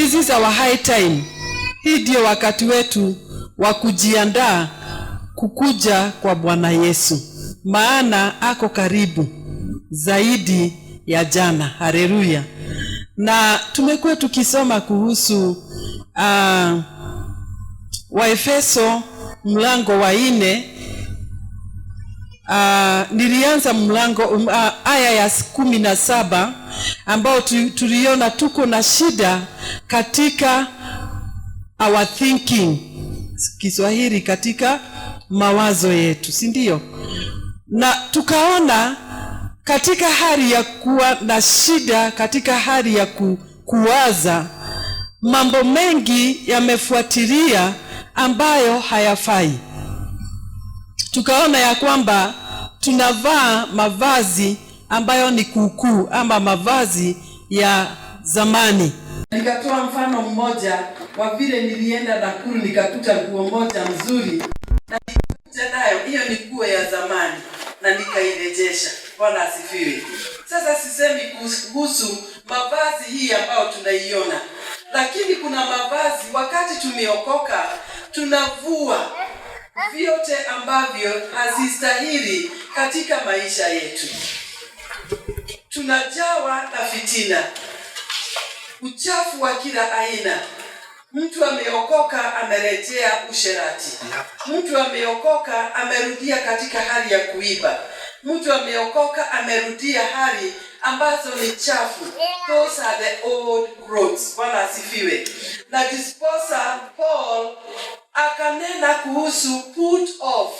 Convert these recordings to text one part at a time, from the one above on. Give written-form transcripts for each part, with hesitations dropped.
this is our high time. Hii ndio wakati wetu wa kujiandaa kukuja kwa Bwana Yesu, maana ako karibu zaidi ya jana. Haleluya. Na tumekuwa tukisoma kuhusu Waefeso mlango wa 4. Nilianza mlango aya ya 17 ambao tuliona tuko na shida katika our thinking, Kiswahili katika mawazo yetu, si ndio? Na tukaona katika hali ya kuwa na shida, katika hali ya kuwaza, mambo mengi yamefuatilia ambayo hayafai. Tukaona ya kwamba tunavaa mavazi ambayo ni kuukuu ama mavazi ya zamani. Nikatoa mfano mmoja wa vile nilienda Nakuru nikakuta nguo moja nzuri na nikakuja nayo, hiyo ni nguo ya zamani, na nikairejesha. Bwana asifiwe. Sasa sisemi kuhusu mavazi hii ambayo tunaiona, lakini kuna mavazi wakati tumeokoka tunavua vyote ambavyo hazistahili katika maisha yetu. Tunajawa na fitina, uchafu wa kila aina. Mtu ameokoka amerejea usherati. Mtu ameokoka amerudia katika hali ya kuiba. Mtu ameokoka amerudia hali ambazo ni chafu. Those are the old clothes. Bwana asifiwe. Na disposa Paul akanena kuhusu put off.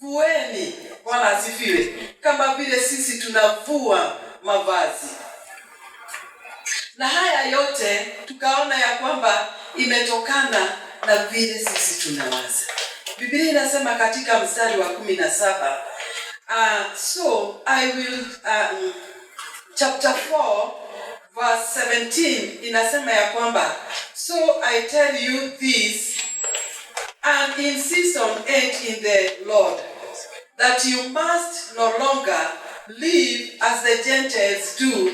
Vueni. Bwana asifiwe. Kama vile sisi tunavua mavazi. Na haya yote tukaona ya kwamba imetokana na vile sisi tunawaza. Biblia inasema katika mstari wa 17, so I will chapter 4 verse 17 inasema ya kwamba, so I tell you this and insist on it in the Lord, that you must no longer live as the Gentiles do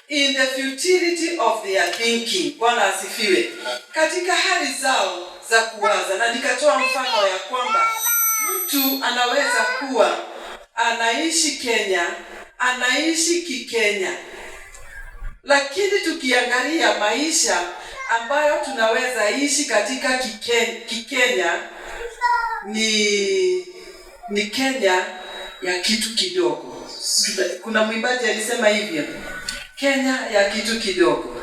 in the futility of their thinking. Bwana asifiwe. Katika hali zao za kuwaza. Na nikatoa mfano ya kwamba mtu anaweza kuwa anaishi Kenya, anaishi Kikenya, lakini tukiangalia maisha ambayo tunaweza ishi katika Kikenya ni Kenya ya kitu kidogo. Kuna mwimbaji alisema hivyo, Kenya ya kitu kidogo,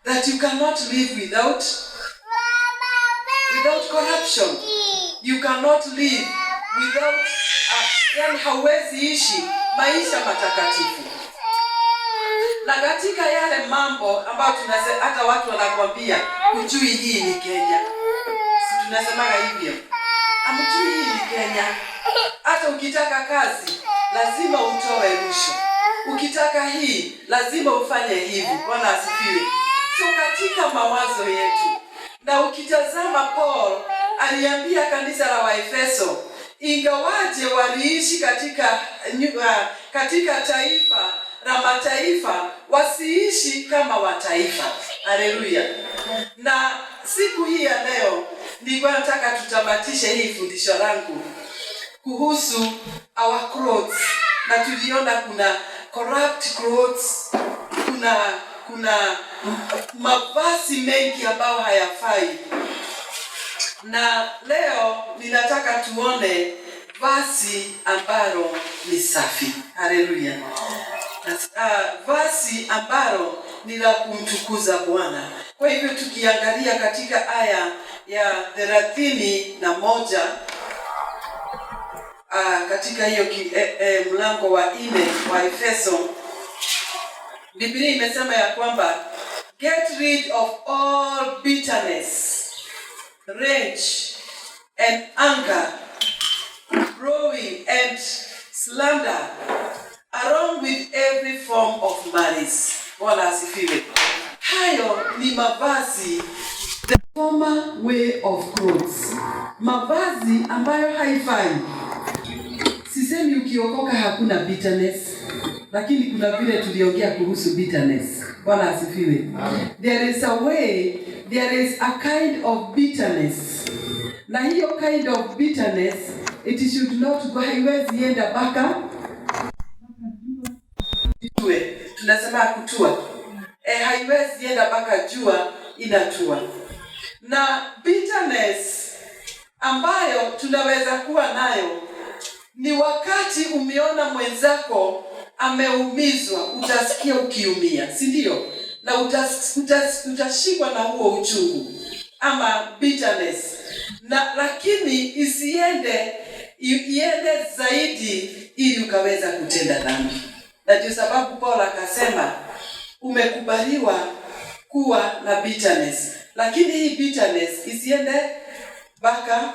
that you cannot live without corruption. You cannot live without yani hauwezi ishi maisha matakatifu. Na katika yale mambo ambayo tunasema, hata watu wanakuambia hujui hii ni Kenya. Si tunasema hivyo? Hamjui hii ni Kenya. Hata ukitaka kazi lazima utoe rushwa. Ukitaka hii lazima ufanye hivi. Bwana asifiwe. So katika mawazo yetu, na ukitazama Paul aliambia kanisa la Waefeso, ingawaje waliishi katika taifa la mataifa, wasiishi kama wataifa. Haleluya. Na siku hii ya leo nilikuwa nataka tutamatishe hii fundisho langu kuhusu our clothes. Na tuliona kuna corrupt clothes, kuna mavazi mengi ambayo hayafai. Na leo ninataka tuone vazi ambalo ni safi. Haleluya. Vazi ambalo ni la kumtukuza Bwana. Kwa hivyo tukiangalia katika aya ya 31 katika hiyo mlango wa 4 wa Efeso, Biblia imesema ya kwamba, get rid of all bitterness, rage and anger, growing and slander, along with every form of malice. Bwana asifiwe. Hayo ni mavazi, the former way of clothes. Mavazi ambayo haifai. Sisemi ukiokoka hakuna bitterness. lakini kuna vile tuliongea kuhusu bitterness. Bwana asifiwe. There is a way, there is a kind of bitterness. Na hiyo kind of bitterness, it should not go, haiwezi enda mpaka itue. Tunasema kutua. Haiwezi enda mpaka jua inatua. Na bitterness ambayo tunaweza kuwa nayo ni wakati umeona mwenzako ameumizwa, utasikia ukiumia, si ndio? Na utashikwa na huo uchungu ama bitterness. Na lakini iende zaidi ili ukaweza kutenda dhambi. Na ndio sababu Paulo akasema umekubaliwa kuwa na bitterness. Lakini hii bitterness isiende mpaka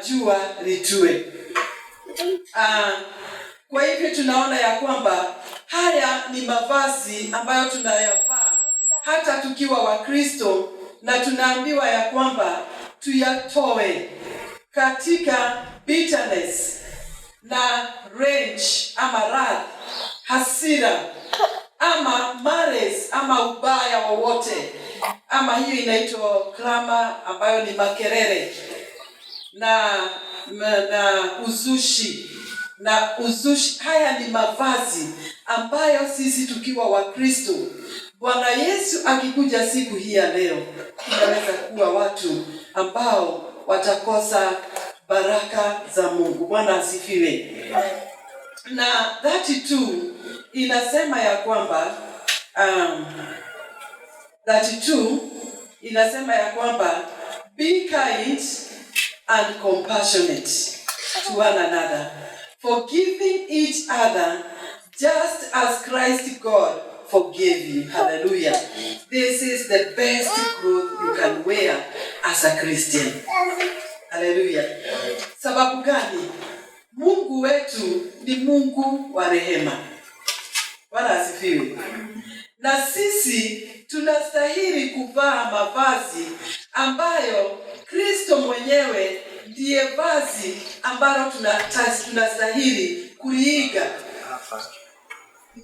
jua litue. Kwa hivyo tunaona ya kwamba haya ni mavazi ambayo tunayavaa hata tukiwa Wakristo, na tunaambiwa ya kwamba tuyatoe katika bitterness na rage ama wrath, hasira ama malice ama ubaya wowote, ama hiyo inaitwa klama ambayo ni makerere na uzushi. Haya ni mavazi ambayo sisi tukiwa Wakristo, Bwana Yesu akikuja siku hii ya leo, tunaweza kuwa watu ambao watakosa baraka za Mungu. Bwana asifiwe. Na 32 inasema ya kwamba 32 inasema ya kwamba be kind and compassionate to one another, forgiving each other just as Christ God forgave you. Hallelujah. This is the best clothes you can wear as a Christian. Hallelujah. Sababu gani? Mungu wetu ni Mungu wa rehema. Bwana asifiwe. Na sisi tunastahili kuvaa mavazi ambayo Kristo mwenyewe ndiye vazi ambalo tunastahili kuiiga.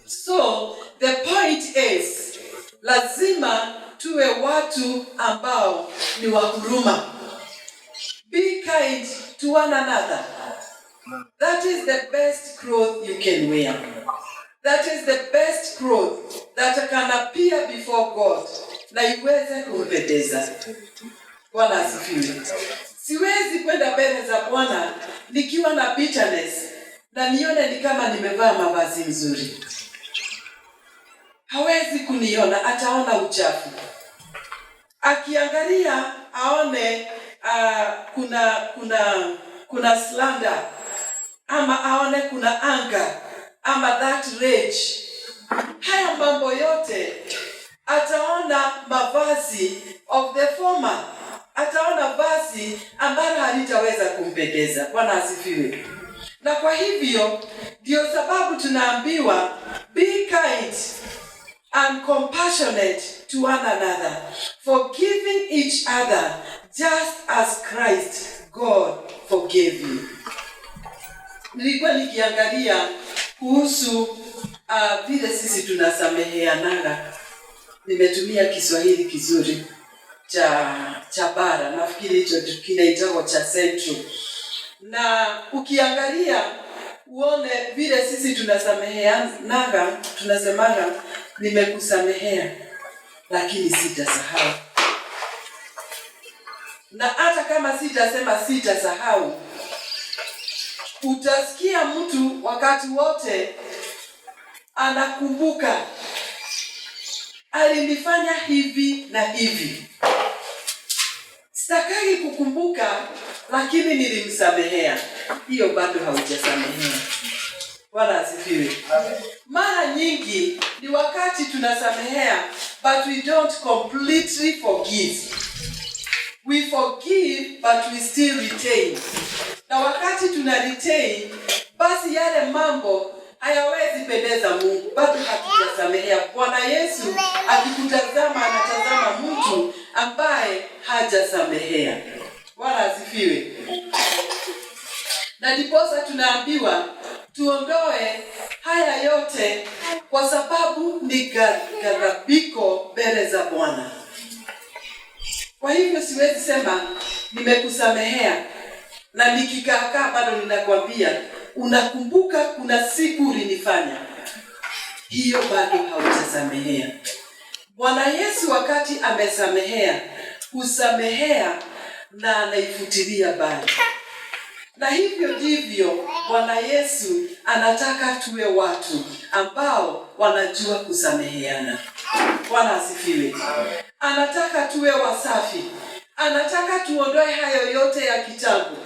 So the point is, lazima tuwe watu ambao ni wa huruma. Be kind to one another. That is the best cloth you can wear. That is the best cloth that can appear before God na iweze kumpendeza. Bwana asifiwe. Siwezi kwenda mbele za Bwana nikiwa na bitterness na nione ni kama nimevaa mavazi nzuri. Hawezi kuniona, ataona uchafu. Akiangalia aone kuna slander, ama aone kuna anger, ama that rage. Haya mambo yote ataona mavazi of the former. Ataona vazi ambalo halitaweza kumpendeza. Bwana asifiwe. Na kwa hivyo ndio sababu tunaambiwa be kind and compassionate to one another, forgiving each other just as Christ God forgave you. Nilikuwa nikiangalia kuhusu vile sisi tunasameheana. Nimetumia Kiswahili kizuri cha bara, nafikiri hicho kinaitwa cha Central. Na ukiangalia uone vile sisi tunasameheana, tunasemanga nimekusamehea lakini sitasahau. Na hata kama sitasema sitasahau, utasikia mtu wakati wote anakumbuka alinifanya hivi na hivi. Sitaki kukumbuka lakini nilimsamehea. Hiyo bado haujasamehea. Bwana asifiwe. Mara nyingi ni wakati tunasamehea but we don't completely forgive. We forgive but we still retain. Na wakati tuna retain, basi yale mambo hayawezi pendeza Mungu, bado hatujasamehea. Bwana Yesu akikutazama anatazama mtu ambaye hajasamehea. Bwana asifiwe. Na ndiposa tunaambiwa tuondoe haya yote kwa sababu ni ghadhabiko mbele za Bwana. Kwa hivyo siwezi sema nimekusamehea na nikikaa bado ninakwambia unakumbuka kuna siku ulinifanya. Hiyo bado haujasamehea. Bwana Yesu wakati amesamehea, kusamehea na anaifutilia mbali. Na hivyo ndivyo Bwana Yesu anataka tuwe watu ambao wanajua kusameheana. Bwana asifiwe. Anataka tuwe wasafi. Anataka tuondoe hayo yote ya kitambo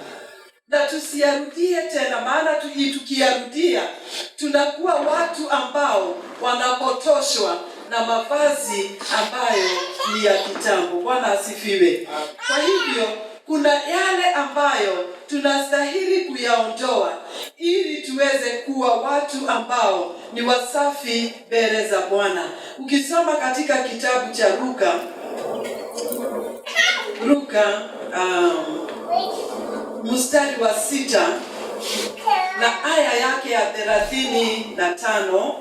na tusiyarudie tena, maana tukiyarudia tunakuwa watu ambao wanapotoshwa na mavazi ambayo ni ya kitambo. Bwana asifiwe. Kwa hivyo kuna yale ambayo tunastahili kuyaondoa ili tuweze kuwa watu ambao ni wasafi mbele za Bwana. Ukisoma katika kitabu cha Luka mstari wa 6 na aya yake ya 35,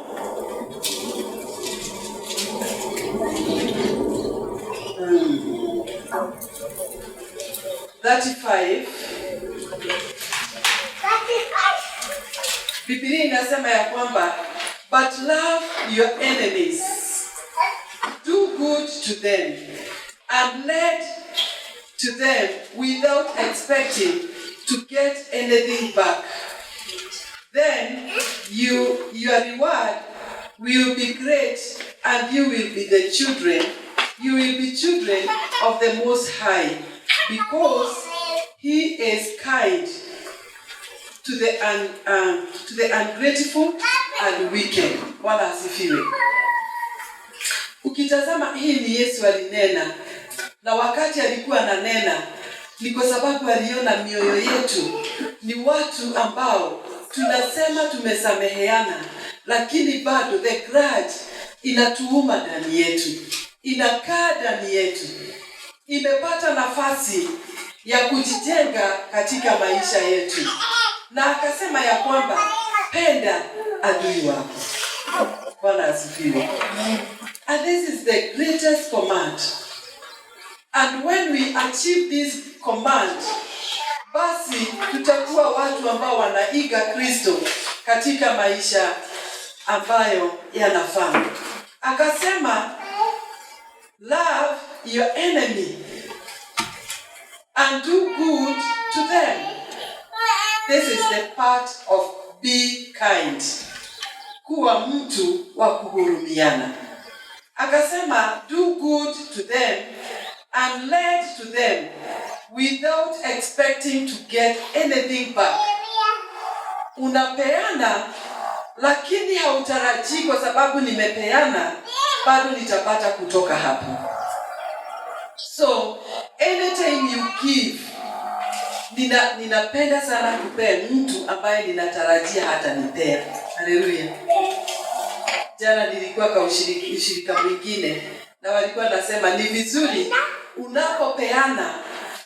35, Biblia inasema ya kwamba but love your enemies, do good to them, and lend to them without expecting to get anything back. Then your reward will be great, and you will be children of the Most High, because He is kind to the ungrateful and wicked. Bwana asifiwe. Ukitazama hii ni Yesu alinena, na wakati alikuwa ananena ni kwa sababu aliona mioyo yetu ni watu ambao tunasema tumesameheana, lakini bado the grudge inatuuma ndani yetu, inakaa ndani yetu, imepata nafasi ya kujijenga katika maisha yetu. Na akasema ya kwamba penda adui wako. Bwana asifiwe. And this is the greatest command. And when we achieve this command, basi tutakuwa watu ambao wanaiga Kristo katika maisha ambayo yanafaa. Akasema love your enemy and do good to them. This is the part of be kind. Kuwa mtu wa kuhurumiana. Akasema do good to them and lend to them without expecting to get anything back. Unapeana lakini hautarajii kwa sababu nimepeana bado nitapata kutoka hapo. So anytime you give, ninapenda sana kupea mtu ambaye ninatarajia hata nipea. Haleluya. Jana nilikuwa kwa ushirika mwingine na walikuwa nasema ni vizuri unapopeana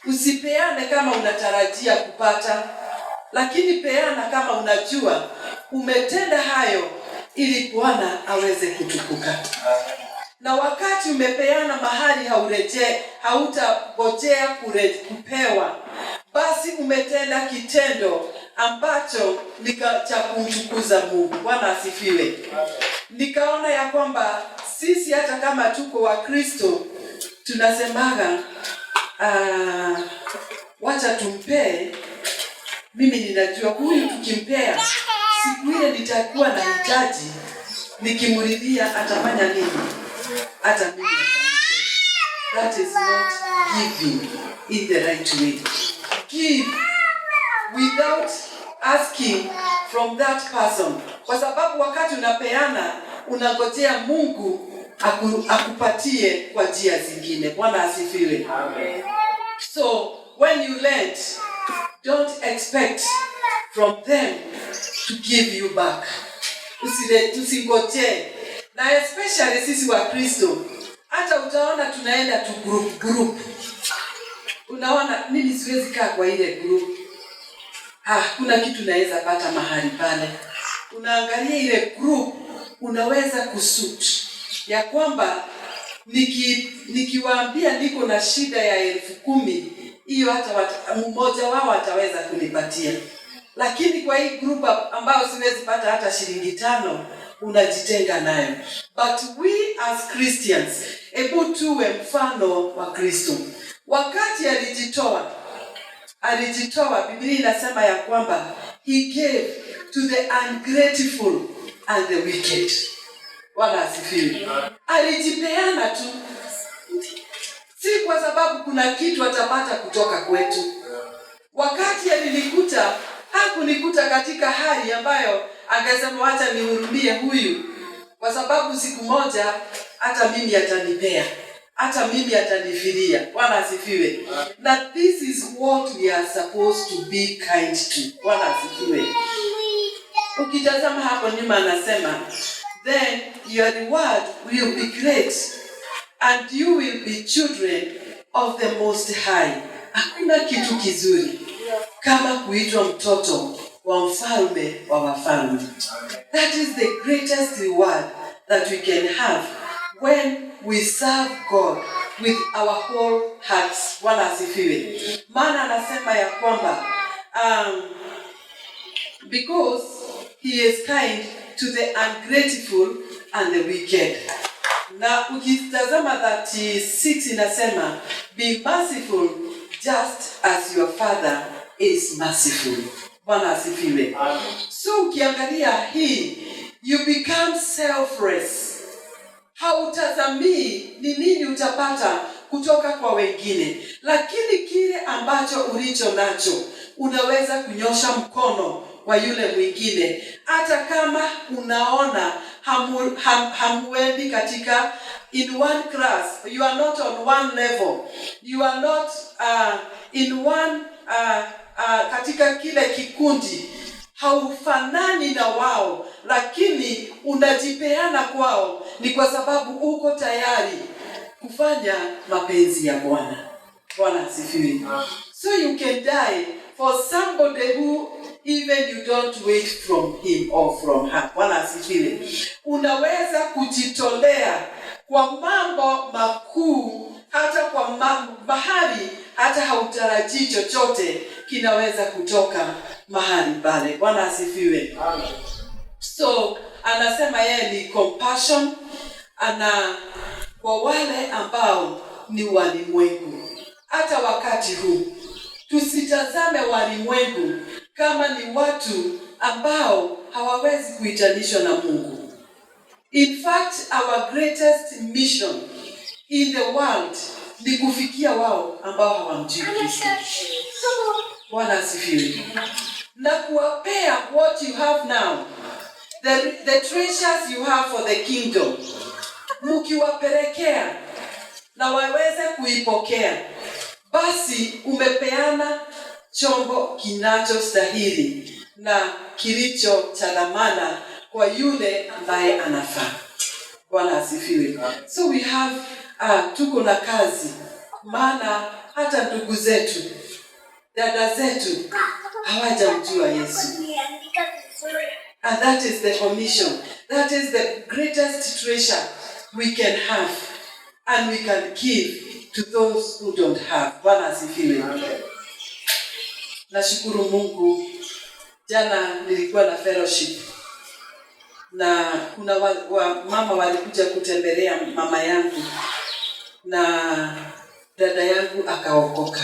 usipeane kama unatarajia kupata, lakini peana kama unajua umetenda hayo ili Bwana aweze kutukuka. Na wakati umepeana mahali hautangojea kupewa, basi umetenda kitendo ambacho ni cha kumtukuza Mungu. Bwana asifiwe. Nikaona ya kwamba sisi hata kama tuko wa Kristo tunasemaga wacha tumpee. Mimi ninajua huyu tukimpea siku ile nitakuwa na hitaji, nikimridhia atafanya nini? Hata mimi nafanya. That is not giving in the right way. Give without asking from that person. Kwa sababu wakati unapeana unangojea Mungu akupatie kwa njia zingine. Bwana asifiwe. Amen. So when you lend, don't expect from them to give you back. Usingoje. Na especially sisi wa Kristo, hata utaona tunaenda tu group. Unaona mimi siwezi kaa kwa ile group. Kuna kitu naweza pata mahali pale. Unaangalia ile group unaweza kusuit ya kwamba nikiwaambia niko na shida ya 10,000, hiyo hata mmoja wao ataweza kunipatia. Lakini kwa hii group ambao siwezi pata hata shilingi 5, unajitenga nayo. But we as Christians, hebu tuwe mfano wa Kristo. Wakati alijitoa, Biblia inasema ya kwamba he gave to the ungrateful and the wicked. Wala asifiwe. Alijipeana tu. Si kwa sababu kuna kitu atapata kutoka kwetu. Wakati alinikuta, hakunikuta katika hali ambayo angesema wacha nihurumie huyu, kwa sababu siku moja hata mimi atanipea, hata mimi atanifiria. Bwana asifiwe. That this is what we are supposed to be kind to. Bwana asifiwe. Ukitazama hapo nyuma anasema, then your reward will be great and you will be children of the Most High. Hakuna kitu kizuri kama kuitwa mtoto wa mfalme wa wafalme. That is the greatest reward that we can have when we serve God with our whole hearts. Bwana asifiwe. Maana anasema ya kwamba because he is kind to the ungrateful and the wicked. Na ukitazama 36 inasema, be merciful just as your father is merciful. Bwana asifiwe. So ukiangalia hii, you become selfless. Hautazamii ni nini utapata kutoka kwa wengine, lakini kile ambacho ulicho nacho unaweza kunyosha mkono wa yule mwingine, hata kama unaona hamuendi katika in one class, you are not on one level, you are not in one katika kile kikundi, haufanani na wao, lakini unajipeana kwao, ni kwa sababu uko tayari kufanya mapenzi ya Bwana. Bwana asifiwe. So you can die for somebody who even you don't wait from him or from her. Bwana asifiwe. Unaweza kujitolea kwa mambo makuu, hata kwa mahali hata hautarajii chochote kinaweza kutoka mahali pale. Bwana asifiwe. So anasema yeye ni compassion kwa wale ambao ni walimwengu. Hata wakati huu tusitazame walimwengu kama ni watu ambao hawawezi kuitanishwa na Mungu. In fact, our greatest mission in the world ni kufikia wao ambao hawamjui Kristo. Bwana asifiwe. Na kuwapea what you have now, the treasures you have for the kingdom. Mkiwapelekea na waweze kuipokea, basi umepeana chombo kinachostahili na kilicho cha dhamana kwa yule ambaye anafaa. Bwana asifiwe. So we have tuko na kazi, maana hata ndugu zetu, dada zetu hawajamjua Yesu. And that is the commission. That is the greatest treasure we can have and we can give to those who don't have. Bwana asifiwe. Nashukuru Mungu, jana nilikuwa na fellowship na kuna mama walikuja kutembelea mama yangu na dada yangu akaokoka.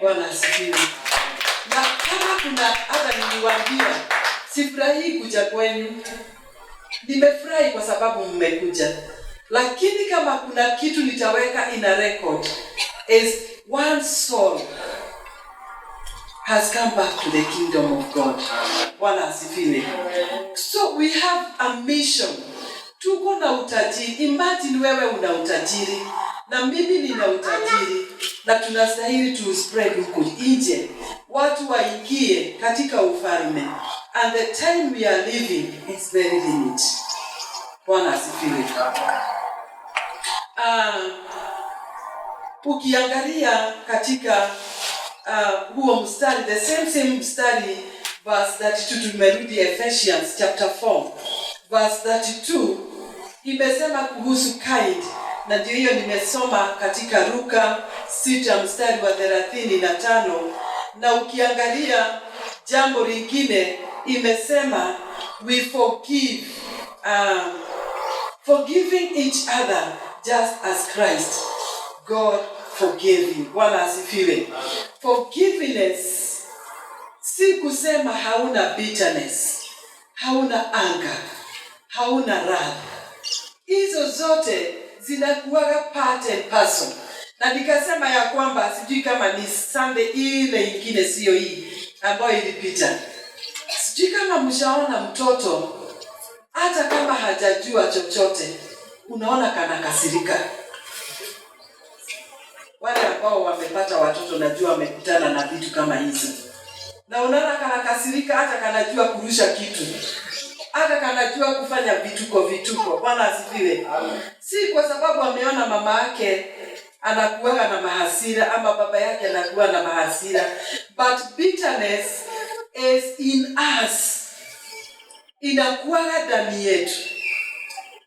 Bwana asifiwe. Na kama kuna hata niliwaambia sifurahi kuja kwenu, nimefurahi kwa sababu mmekuja, lakini kama kuna kitu nitaweka in a record is one soul has come back to the kingdom of God. Bwana asifiwe. So we have a mission. Tuko na utajiri. Imagine wewe una utajiri na mimi nina utajiri, na tunastahili to spread huko nje, watu waingie katika ufalme. And the time we are living is very limited. Bwana asifiwe. Ukiangalia katika huo mstari, the same mstari, verse 32, tumerudi Ephesians chapter 4 verse 32 imesema kuhusu kind, na ndio hiyo nimesoma katika Luka 6 mstari wa 35, na ukiangalia jambo lingine imesema we forgiving each other just as Christ God forgave you. Bwana asifiwe. Forgiveness si kusema hauna bitterness, hauna anger, hauna wrath. Hizo zote zinakuwa part and parcel. Na nikasema ya kwamba sijui kama ni Sunday ile ingine sio hii ambayo ilipita. Sijui kama mshaona mtoto hata kama hajajua chochote unaona kana kasirika. Wale ambao wamepata watoto najua wamekutana na vitu kama hizo. Na unaona kana kasirika hata kanajua kurusha kitu. Hata kanajua kufanya vituko. Bwana asifiwe. Si kwa sababu ameona mama yake anakuwa na mahasira ama baba yake anakuwa na mahasira, but bitterness is in us. Inakuwa ndani yetu.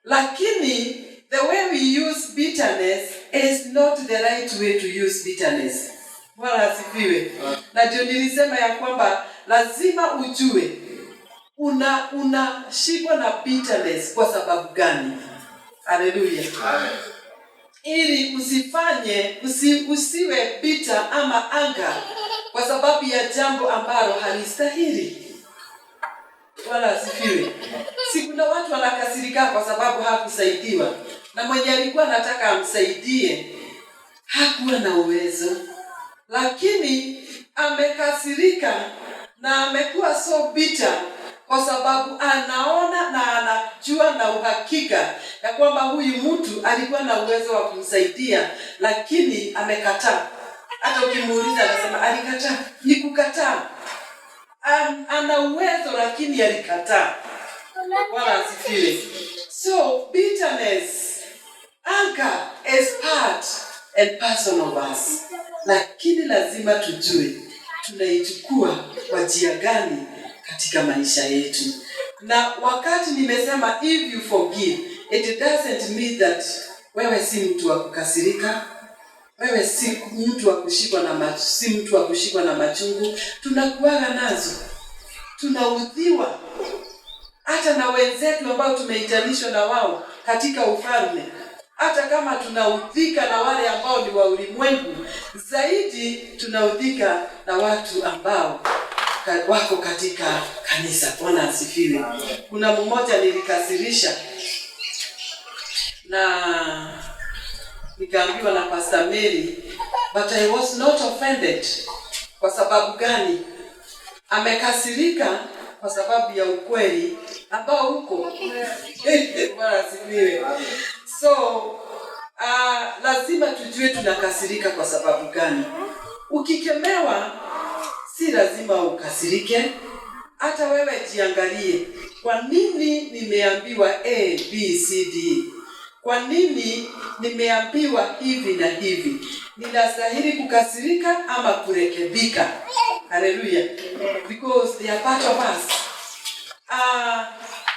Lakini the way we use bitterness is not the right way to use bitterness. Bwana asifiwe. Na ndio nilisema ya kwamba lazima ujue unashikwa na bitterness kwa sababu gani. Haleluya. Amen. Ili usiwe bitter ama anger kwa sababu ya jambo ambalo halistahili. Bwana asifiwe. Si kuna watu wanakasirika kwa sababu hakusaidiwa, na mwenye alikuwa anataka amsaidie hakuwa na uwezo, lakini amekasirika na amekuwa so bitter kwa sababu anaona na anajua na uhakika ya kwamba huyu mtu alikuwa na uwezo wa kumsaidia, lakini amekataa. Hata ukimuuliza anasema alikataa. Ni kukataa. Ana uwezo lakini alikataa. Bwana asifiwe. So bitterness, anger is part and parcel of us. Lakini lazima tujue tunaichukua kwa njia gani katika maisha yetu. Na wakati nimesema if you forgive, it doesn't mean that wewe si mtu wa kukasirika, wewe si mtu wa kushikwa na machungu. Tunakuaga nazo, tunaudhiwa hata na wenzetu ambao tumeitanishwa na wao katika ufalme. Hata kama tunaudhika na wale ambao ni wa ulimwengu, zaidi tunaudhika na watu ambao wako katika kanisa. Bwana asifiwe. Kuna mmoja nilikasirisha na nikaambiwa na Pastor Mary, but I was not offended. Kwa sababu gani? Amekasirika kwa sababu ya ukweli ambao uko. Bwana asifiwe. So lazima tujue tunakasirika kwa sababu gani. Ukikemewa si lazima ukasirike. Hata wewe jiangalie, kwa nini nimeambiwa A, B, C, D? Kwa nini nimeambiwa hivi na hivi? Ninastahili kukasirika ama kurekebika? Hallelujah. Because they are part of us.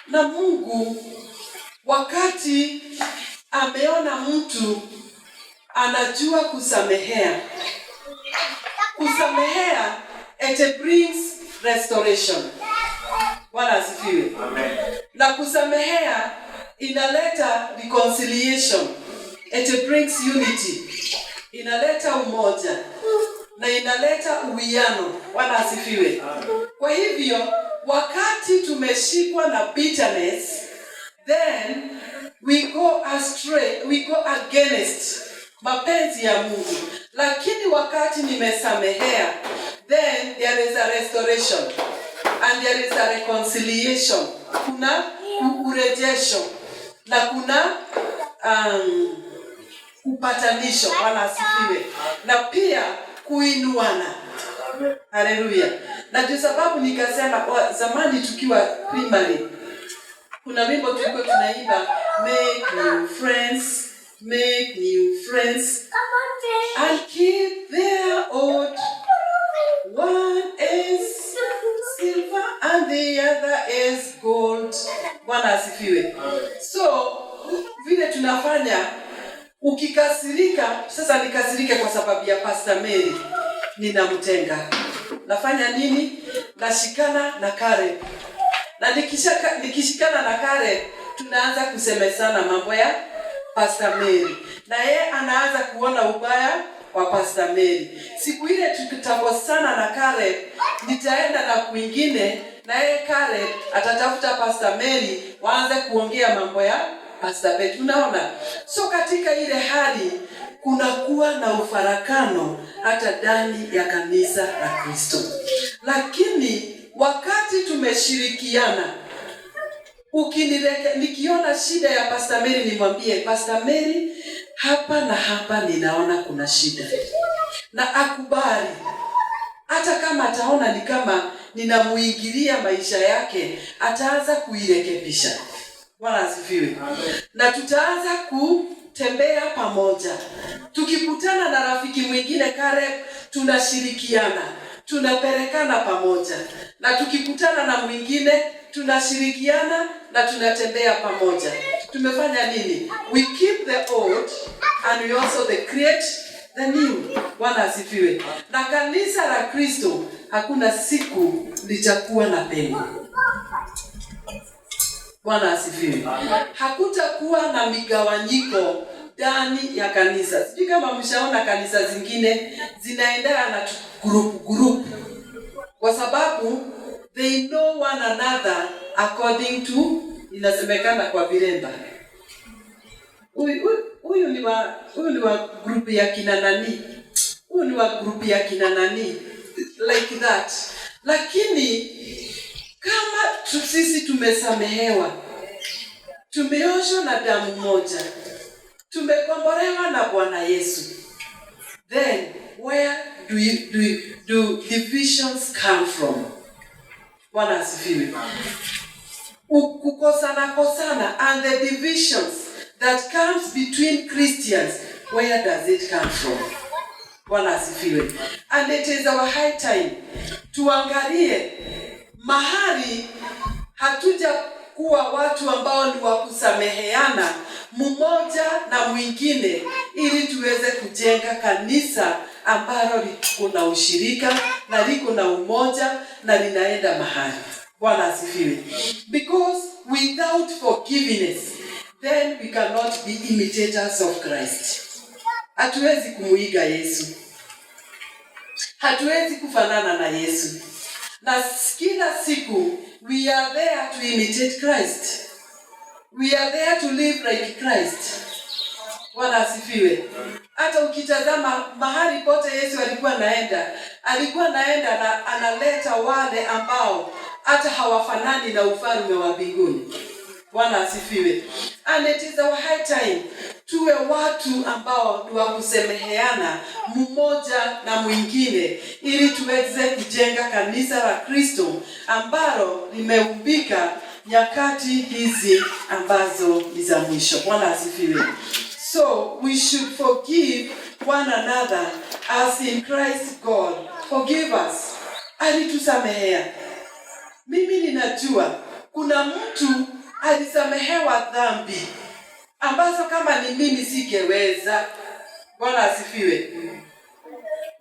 Na Mungu wakati ameona mtu anajua kusamehea, it brings restoration. Bwana asifiwe. Amen. Na kusamehea inaleta reconciliation. It brings unity. Inaleta umoja na inaleta uwiano. Bwana asifiwe. Kwa hivyo wakati tumeshikwa na bitterness, then we go astray, we go against mapenzi ya Mungu. Lakini wakati nimesamehea, then there is a restoration and there is a reconciliation. Kuna urejesho na kuna upatanisho. Bwana asifiwe. Na pia kuinuana. Haleluya. Na ndio sababu nikasema zamani tukiwa primary, kuna wimbo tulikuwa tunaimba, make new friends and keep their old. One is silver and the other is gold. Bwana asifiwe. So vile tunafanya, ukikasirika, sasa nikasirike kwa sababu ya Pastor Mary, ninamtenga. Nafanya nini? Nashikana na Karen. Na nikishikana na Karen, tunaanza kusemesana mambo ya Pastor Mary. Na yeye anaanza kuona ubaya wa Pastor Mary. Siku ile tukitakosana na Karen, nitaenda na kwingine, na yeye Karen atatafuta Pastor Mary, waanze kuongea mambo ya Pastor Mary. Unaona? So katika ile hali kunakuwa na ufarakano hata ndani ya kanisa la Kristo. Lakini wakati tumeshirikiana, nikiona shida ya Pastor Mary, nimwambie Pastor Mary, hapa na hapa ninaona kuna shida, na akubali. Hata kama ataona ni kama ninamuingilia maisha yake, ataanza kuirekebisha. Bwana asifiwe. Na tutaanza kutembea pamoja. Tukikutana na rafiki mwingine Karen, tunashirikiana, tunapelekana pamoja. Na tukikutana na mwingine, tunashirikiana na tunatembea pamoja. Tumefanya nini? We keep the old and we also create the new. Bwana asifiwe. Na kanisa la Kristo hakuna siku litakuwa na pengo. Bwana asifiwe. Hakutakuwa na migawanyiko ndani ya kanisa. Sijui kama mshaona kanisa zingine zinaendana na group. Kwa sababu they know one another according to, inasemekana kwa viremba. Huyu ni wa group ya kina nani? Huyu ni wa group ya kina nani? Like that. Lakini kama sisi tumesamehewa, tumeoshwa na damu moja, tumekombolewa na Bwana Yesu, then where do divisions come from? Bwana asifiwe. Kukosana and the divisions that comes between Christians, where does it come from? Bwana asifiwe. And it is our high time tuangalie mahali hatuja kuwa watu ambao ni wa kusameheana mmoja na mwingine, ili tuweze kujenga kanisa ambalo liko na ushirika na liko na umoja na linaenda mahali. Bwana asifiwe. Because without forgiveness, then we cannot be imitators of Christ. Hatuwezi kumuiga Yesu. Hatuwezi kufanana na Yesu. Na kila siku we are there to imitate Christ. We are there to live like Christ. Bwana asifiwe. Hata ukitazama mahali pote Yesu alikuwa naenda na analeta wale ambao hata hawafanani na ufalme wa mbinguni. Bwana asifiwe. And it is our high time tuwe watu ambao ni wa kusameheana mmoja na mwingine, ili tuweze kujenga kanisa la Kristo ambalo limeumbika nyakati hizi ambazo ni za mwisho. Bwana asifiwe. So we should forgive one another as in Christ God forgive us. Alitusamehea. Mimi ninajua kuna mtu alisamehewa dhambi ambazo kama ni mimi singeweza. Bwana asifiwe.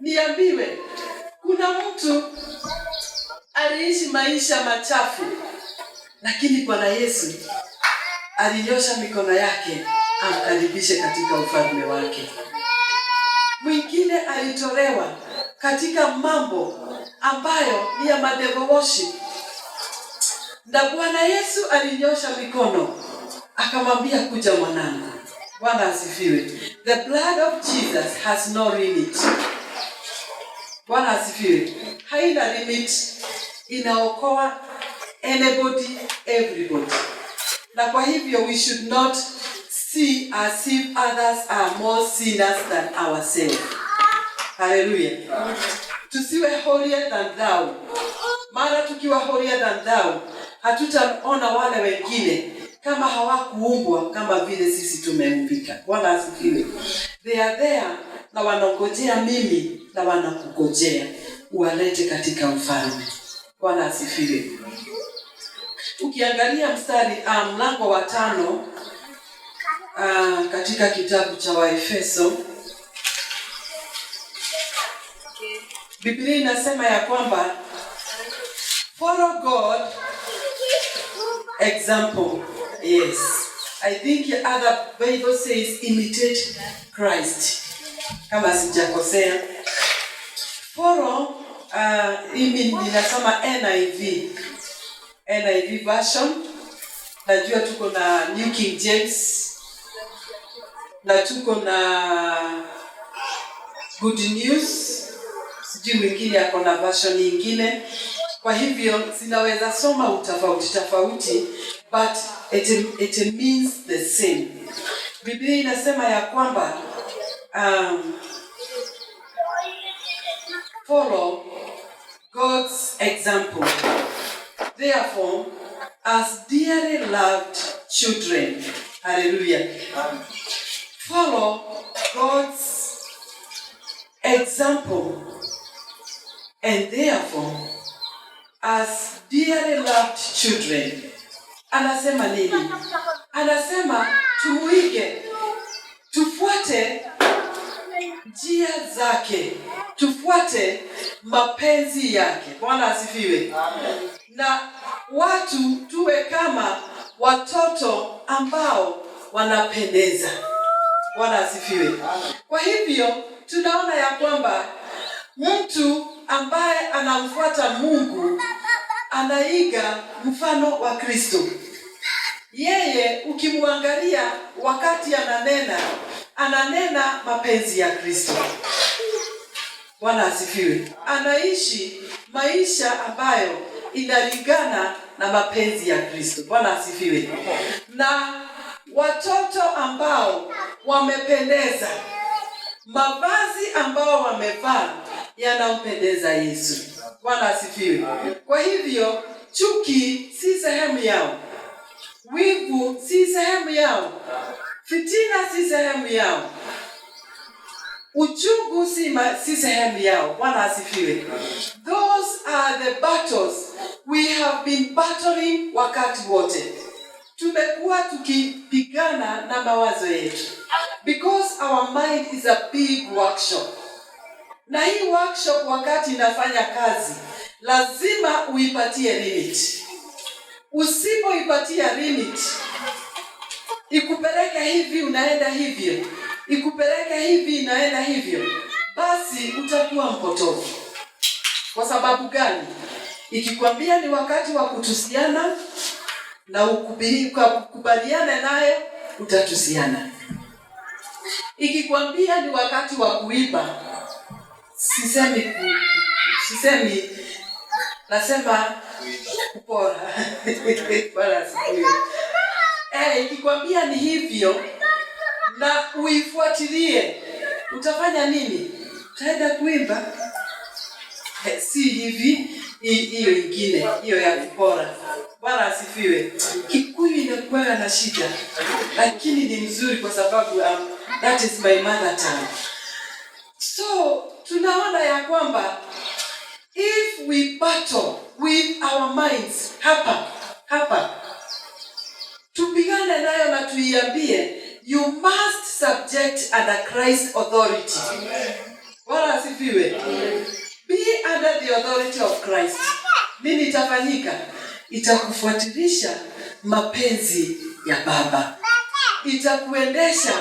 Niambiwe, kuna mtu aliishi maisha machafu, lakini Bwana Yesu alinyosha mikono yake amkaribishe katika ufalme wake. Mwingine alitolewa katika mambo ambayo ni ya devil worship, na Bwana Yesu alinyosha mikono akamwambia, kuja mwanangu. Bwana asifiwe. The blood of Jesus has no limit. Bwana asifiwe. Haina limit. Inaokoa anybody, everybody. Na kwa hivyo we should not see as if others are more sinners than ourselves. Hallelujah. Tusiwe holier than thou. Maana tukiwa holier than thou, hatutaona wale wengine kama hawakuumbwa kama vile sisi tumeumbika. Bwana asifiwe. They are there na wanangojea mimi na wanakungojea uwalete katika ufalme. Bwana asifiwe. Ukiangalia mlango wa 5 katika kitabu cha Waefeso. Biblia inasema ya kwamba follow God example. Yes. I think other Bible says imitate Christ. Kama sijakosea. Follow ninasoma NIV version. Najua tuko na New King James. Na tuko na Good News. Sijui mwingine ako na version nyingine. Kwa hivyo zinaweza soma utafauti but it means the same. Biblia inasema ya kwamba follow God's example. Therefore, as dearly loved children, hallelujah, follow God's example, and therefore, as dearly loved children. Anasema nini? Anasema tumuige, tufuate njia zake, tufuate mapenzi yake. Bwana asifiwe. Amen. Na watu tuwe kama watoto ambao wanapendeza. Bwana asifiwe. Amen. Kwa hivyo tunaona ya kwamba mtu ambaye anamfuata Mungu anaiga mfano wa Kristo. Yeye ukimwangalia wakati ananena mapenzi ya Kristo. Bwana asifiwe. Anaishi maisha ambayo inalingana na mapenzi ya Kristo. Bwana asifiwe. Na watoto ambao wamependeza, mavazi ambao wamevaa yanampendeza Yesu. Bwana asifiwe. Kwa hivyo chuki si sehemu yao. Wivu si sehemu yao. Fitina si sehemu yao. Uchungu si sehemu yao. Bwana asifiwe. Those are the battles we have been battling wakati wote. Tumekuwa tukipigana na mawazo yetu. Because our mind is a big workshop. Na hii workshop wakati inafanya kazi, lazima uipatie limit. Usipoipatia limit, ikupeleka hivi unaenda hivyo, ikupeleka hivi inaenda hivyo, basi utakuwa mpotovu. Kwa sababu gani? Ikikwambia ni wakati wa kutusiana na ukubaliane naye, utatusiana. Ikikwambia ni wakati wa kuiba, nasema kupora. Bwana asifiwe. Ikikwambia ni hivyo na uifuatilie, utafanya nini? Utaenda kuiba. Si hivi, hiyo ingine, hiyo ya kupora. Bwana asifiwe. Kikuyu inakuwa na shida, lakini ni mzuri kwa sababu that is my mother tongue. So tunaona ya kwamba if we battle with our minds hapa tupigane nayo na tuiambie you must subject under Christ's authority. Bwana asifiwe. Be under the authority of Christ. Nini itafanyika? Itakufuatilisha mapenzi ya Baba. Itakuendesha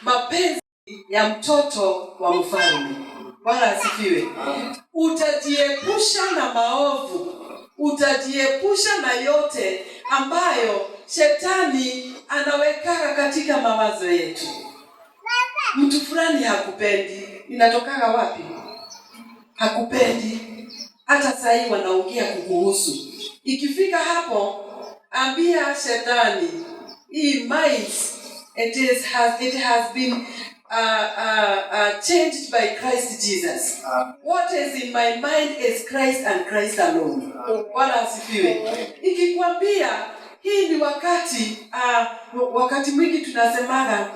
mapenzi ya mtoto wa mfalme. Bwana asifiwe. Utajiepusha na maovu. Utajiepusha na yote ambayo shetani anaweka katika mawazo yetu. Mtu fulani hakupendi. Inatoka wapi? Hakupendi. Hata sasa wanaongea kukuhusu. Ikifika hapo, ambia shetani, hii mind it has been changed by Christ Jesus. What is in my mind is Christ and Christ alone. Bwana asifiwe. Ikikwambia hii ni wakati mwingi tunasema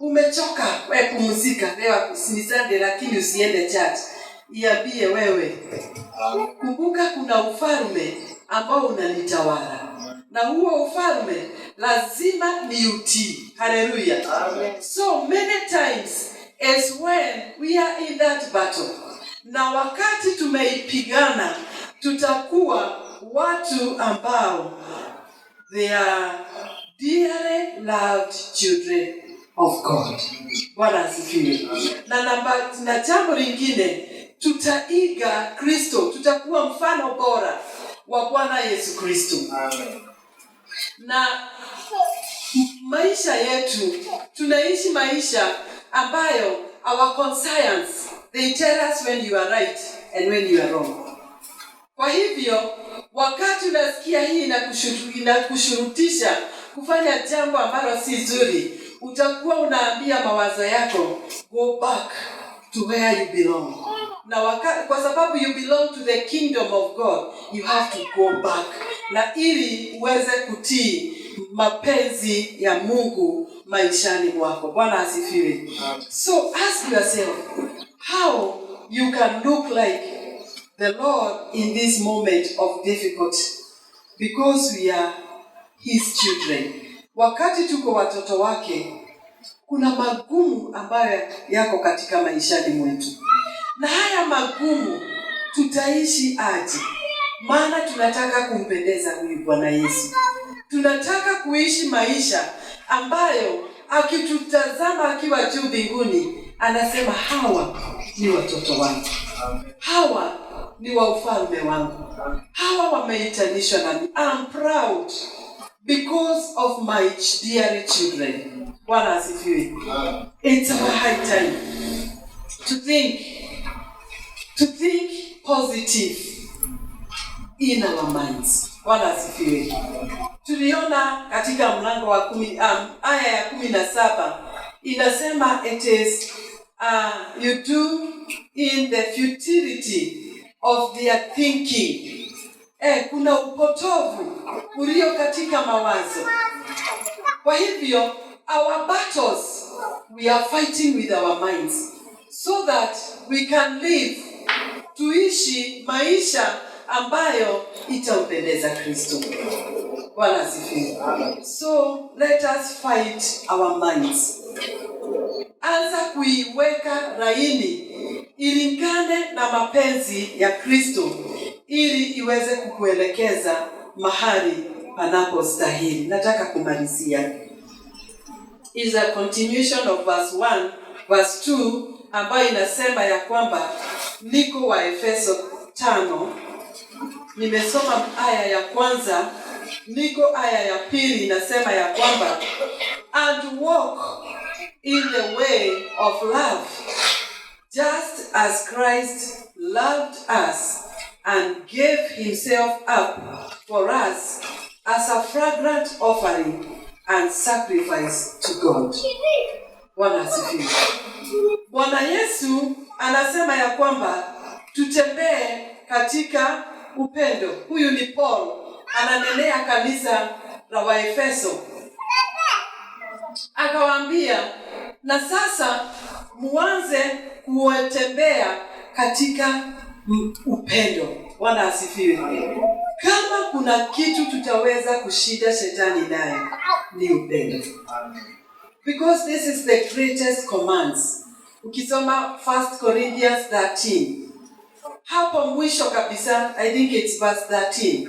umechoka, wewe pumzika, leo ni Sunday lakini usiende church. Iambie wewe, kumbuka kuna ufalme ambao unanitawala. na huo ufalme lazima ni utii. Hallelujah. Amen. So many times as when we are in that battle, na wakati tumeipigana, tutakuwa watu ambao they are dearly loved children of God. Bwana asifiwe. Na jambo lingine, tutaiga Kristo, tutakuwa mfano bora wa Bwana Yesu Kristo. Amen. Na maisha yetu, tunaishi maisha ambayo our conscience, they tell us when you are right and when you are wrong. Kwa hivyo, wakati unasikia hii inakushurutisha kufanya jambo ambalo si zuri, utakuwa unaambia mawazo yako, go back to where you belong. Na kwa sababu you belong to the kingdom of God, you have to go back. Na ili uweze kutii mapenzi ya Mungu maishani mwako. Bwana asifiwe. So ask yourself, how you can look like the Lord in this moment of difficulty, because we are his children. Wakati tuko watoto wake, kuna magumu ambayo yako katika maishani mwetu. Na haya magumu tutaishi aje? Maana tunataka kumpendeza huyu Bwana Yesu. Tunataka kuishi maisha ambayo akitutazama akiwa juu mbinguni, anasema hawa ni watoto wangu. Hawa ni wa ufalme wangu. Hawa wameitanishwa nami. I'm proud because of my dear children. Bwana asifiwe. It's our high time to think positive in our minds. Bwana asifiwe. Tuliona katika mlango wa aya ya 17 inasema it is you do in the futility of their thinking. Kuna upotovu ulio katika mawazo. Kwa hivyo our battles, we are fighting with our minds so that we can live, tuishi maisha ambayo itampendeza Kristo. Bwana asifiwe. So let us fight our minds. Anza kuiweka laini ilingane na mapenzi ya Kristo ili iweze kukuelekeza mahali panapostahili. Nataka kumalizia. Is a continuation of verse 1, verse 2 ambayo inasema ya kwamba niko wa Efeso 5. Nimesoma aya ya kwanza, niko aya ya pili inasema ya kwamba and walk in the way of love, just as Christ loved us and gave himself up for us as a fragrant offering and sacrifice to God. Bwana asifiwe. Bwana Yesu anasema ya kwamba tutembee katika upendo. Huyu ni Paul, ananenea kanisa la Waefeso. Akawaambia, na sasa muanze kutembea katika upendo. Bwana asifiwe. Kama kuna kitu tutaweza kushinda shetani naye, ni upendo. Because this is the greatest commands. Ukisoma 1 Corinthians 13, hapo mwisho kabisa, I think it's verse 13,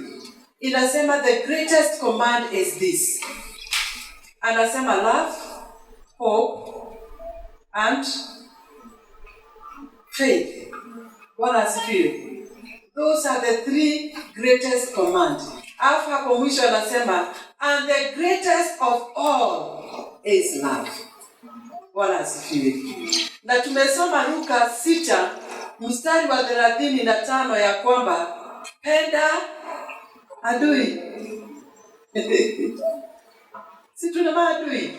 inasema the greatest command is this. Anasema love, hope, and faith. Bwana asifiwe. Those are the three greatest commands. Hapo mwisho anasema and the greatest of all is love. Bwana asifiwe. Na tumesoma Luka 6 mstari wa 35 ya kwamba penda adui. Si tuna maadui?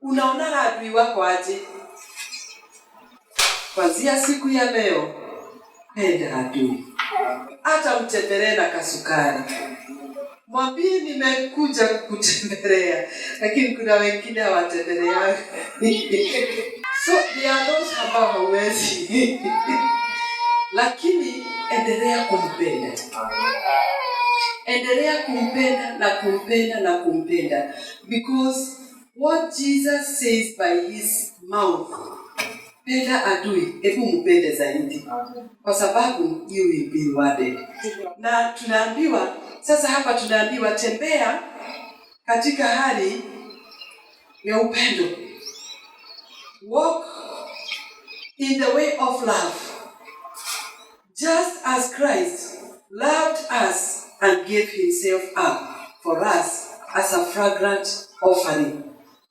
Unaona adui wako aje? Kwanzia siku ya leo, penda adui. Hata mtembelee na kasukari. Mwambie nimekuja kukutembelea, lakini kuna wengine hawatembeleani. So there are those ambao hawezi. Lakini endelea kumpenda. Endelea kumpenda na kumpenda na kumpenda, because what Jesus says by his mouth, penda adui, hebu mpende zaidi, kwa sababu you will be rewarded. Na tunaambiwa sasa hapa, tunaambiwa tembea katika hali ya upendo. Walk in the way of love, just as Christ loved us and gave himself up for us as a fragrant offering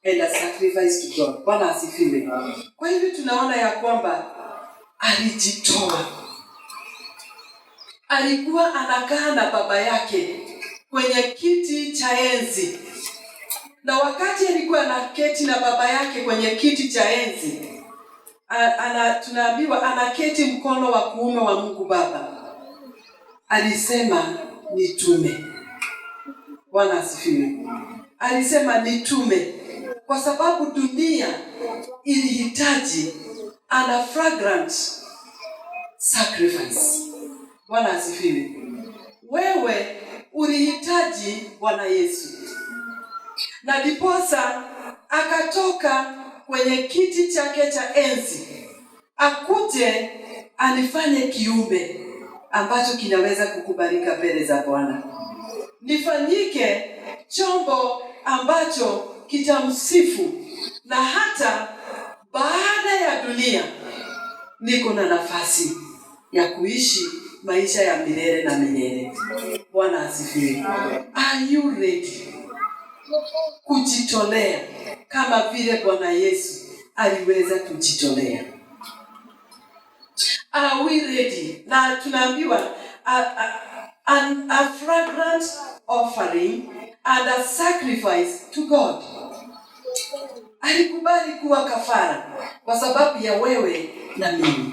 and a sacrifice to God. Bwana asifiwe. Kwa hivyo tunaona ya kwamba alijitoa. Alikuwa anakaa na baba yake kwenye kiti cha enzi. Na wakati alikuwa anaketi na baba yake kwenye kiti cha enzi, tunaambiwa anaketi mkono wa kuume wa Mungu Baba. Alisema nitume. Bwana asifiwe. Alisema nitume kwa sababu dunia ilihitaji a fragrant sacrifice. Bwana asifiwe. Wewe ulihitaji Bwana Yesu. Na ndiposa akatoka kwenye kiti chake cha enzi akuje anifanye kiumbe ambacho kinaweza kukubalika mbele za Bwana. Nifanyike chombo ambacho kitamsifu, na hata baada ya dunia niko na nafasi ya kuishi maisha ya milele na milele. Bwana asifiwe. Are you ready kujitolea kama vile Bwana Yesu aliweza kujitolea? Are we ready? Na tunaambiwa a fragrant offering and a sacrifice to God. Alikubali kuwa kafara kwa sababu ya wewe na mimi.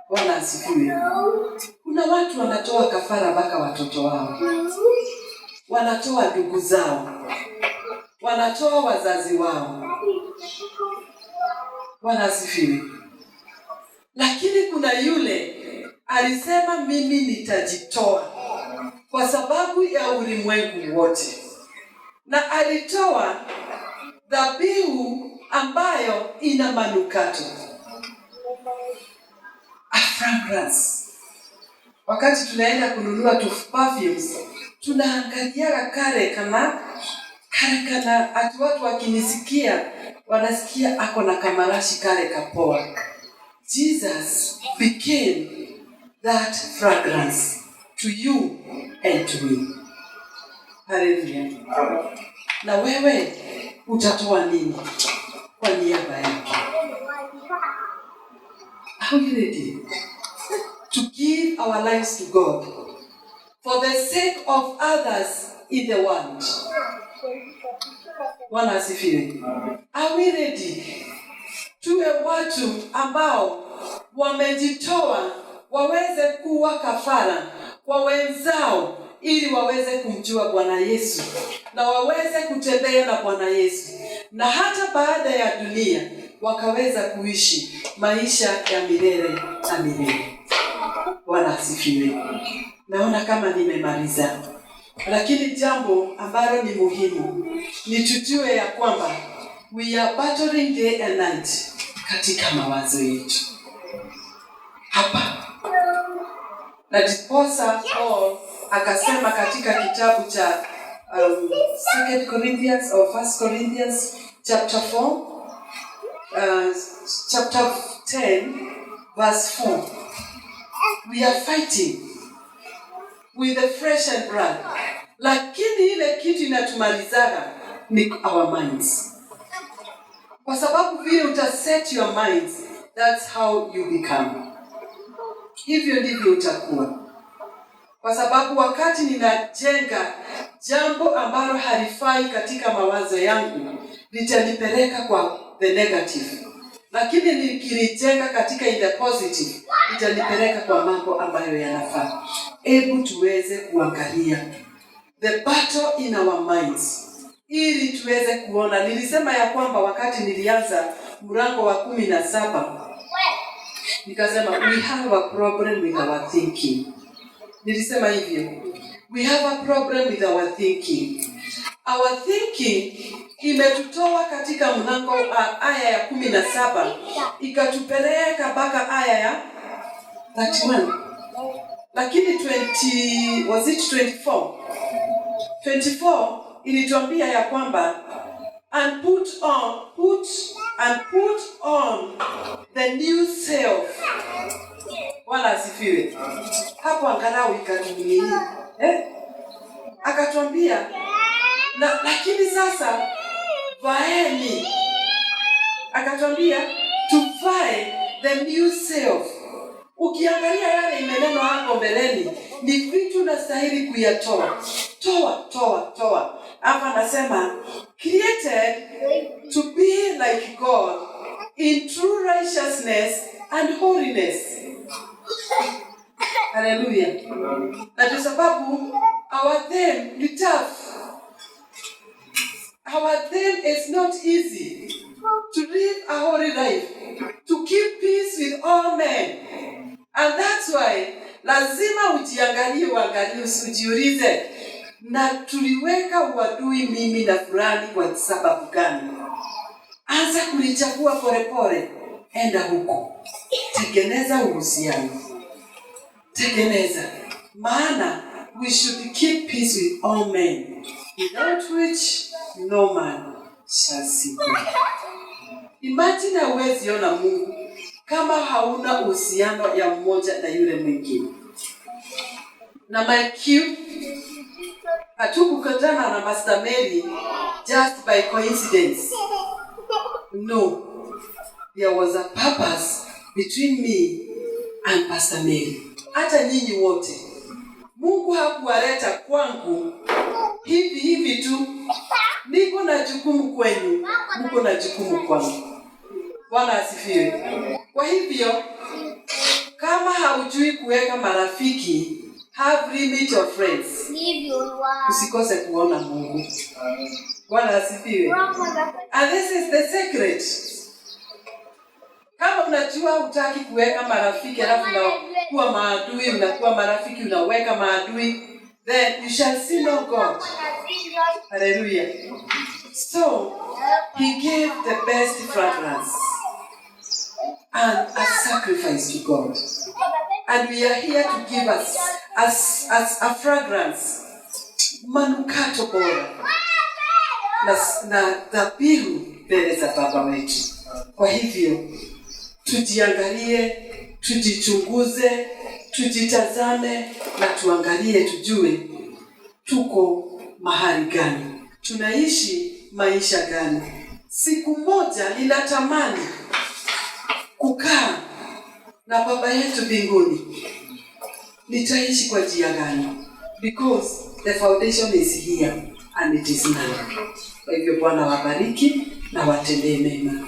Bwana asifiwe. Kuna watu wanatoa kafara mpaka watoto wao, wanatoa ndugu zao, wanatoa wazazi wao. Bwana asifiwe. Lakini kuna yule alisema mimi nitajitoa kwa sababu ya ulimwengu wote, na alitoa dhabihu ambayo ina manukato, a fragrance. Wakati tunaenda kununua perfumes, tunaangalia kare kana ati watu wakinisikia wanasikia ako na kamarashi kare kapoa. Jesus became that fragrance to you and to me. Hallelujah. Na wewe utatoa nini kwa niaba yake? Are you ready to give our lives to God for the sake of others in the world? Bwana asifiwe. Are we ready tuwe watu ambao wamejitoa waweze kuwa kafara kwa wenzao ili waweze kumjua Bwana Yesu na waweze kutembea na Bwana Yesu, na hata baada ya dunia wakaweza kuishi maisha ya milele na milele? Bwana asifiwe. Naona kama nimemaliza, lakini jambo ambalo ni muhimu ni tujue ya kwamba we are battling day and night katika mawazo yetu hapa. Na ndiposa Paul akasema katika kitabu cha 2 Corinthians or 1 Corinthians chapter 4, chapter 10 verse 4, we are fighting with the flesh and blood, lakini ile kitu inatumalizaga ni our minds. Kwa sababu vile utaset your minds, that's how you become. Hivyo ndivyo utakuwa. Kwa sababu wakati ninajenga jambo ambalo halifai katika mawazo yangu, litanipeleka kwa the negative. Lakini nikilijenga katika the positive, litanipeleka kwa mambo ambayo yanafaa. Hebu tuweze kuangalia the battle in our minds, ili tuweze kuona. Nilisema ya kwamba wakati nilianza mlango wa 17, nikasema we have a problem with our thinking. Nilisema hivyo. We have a problem with our thinking. Our thinking imetutoa katika mlango aya ya 17 ikatupeleka mpaka aya ya 31. Lakini 24 ilituambia ya kwamba and put on the new self. Wala asifiwe. Hapo angalau ikatumia. Akatuambia lakini sasa vaeni. Akatuambia tuvae the new self. Ukiangalia yale imeneno hapo mbeleni, ni vitu nastahili kuyatoa. Toa. Hapa anasema created to be like God in true righteousness and holiness. Hallelujah. Na kwa sababu our theme ni tough. Our theme is not easy. To live a holy life, to keep peace with all men. And that's why lazima uangalie, ujiulize, na tuliweka uadui mimi na fulani kwa sababu gani? Anza kulichagua polepole, enda huko. Tengeneza uhusiano. Maana we should keep peace with all men, without which no man shall see God. Imagine hauwezi ona Mungu kama hauna uhusiano ya mmoja na yule mwingine. Na Mike, hatukukutana na Pastor Mary just by coincidence. No, there was a purpose between me and Pastor Mary. Hata nyinyi wote, Mungu hakuwaleta kwangu hivi tu. Niko na jukumu kwenu, mko na jukumu kwangu. Bwana asifiwe. Kwa hivyo, kama haujui kuweka marafiki, have limit of friends. Usikose kuona Mungu. Bwana asifiwe. And this is the secret. Kama unajua hutaki kuweka marafiki, alafu unakuwa maadui, unakuwa marafiki, unaweka maadui, then you shall see no God. Hallelujah. So, he gave the best fragrance and a sacrifice to God. And we are here to give us as a fragrance, manukato bora na dhabihu mbele za Baba wetu. Kwa hivyo, tujiangalie, tujichunguze, tujitazame na tuangalie, tujue tuko mahali gani, tunaishi maisha gani. Siku moja ninatamani kukaa na Baba yetu mbinguni. Nitaishi kwa njia gani? Because the foundation is here and it is now. Kwa hivyo Bwana wabariki na watendee mema.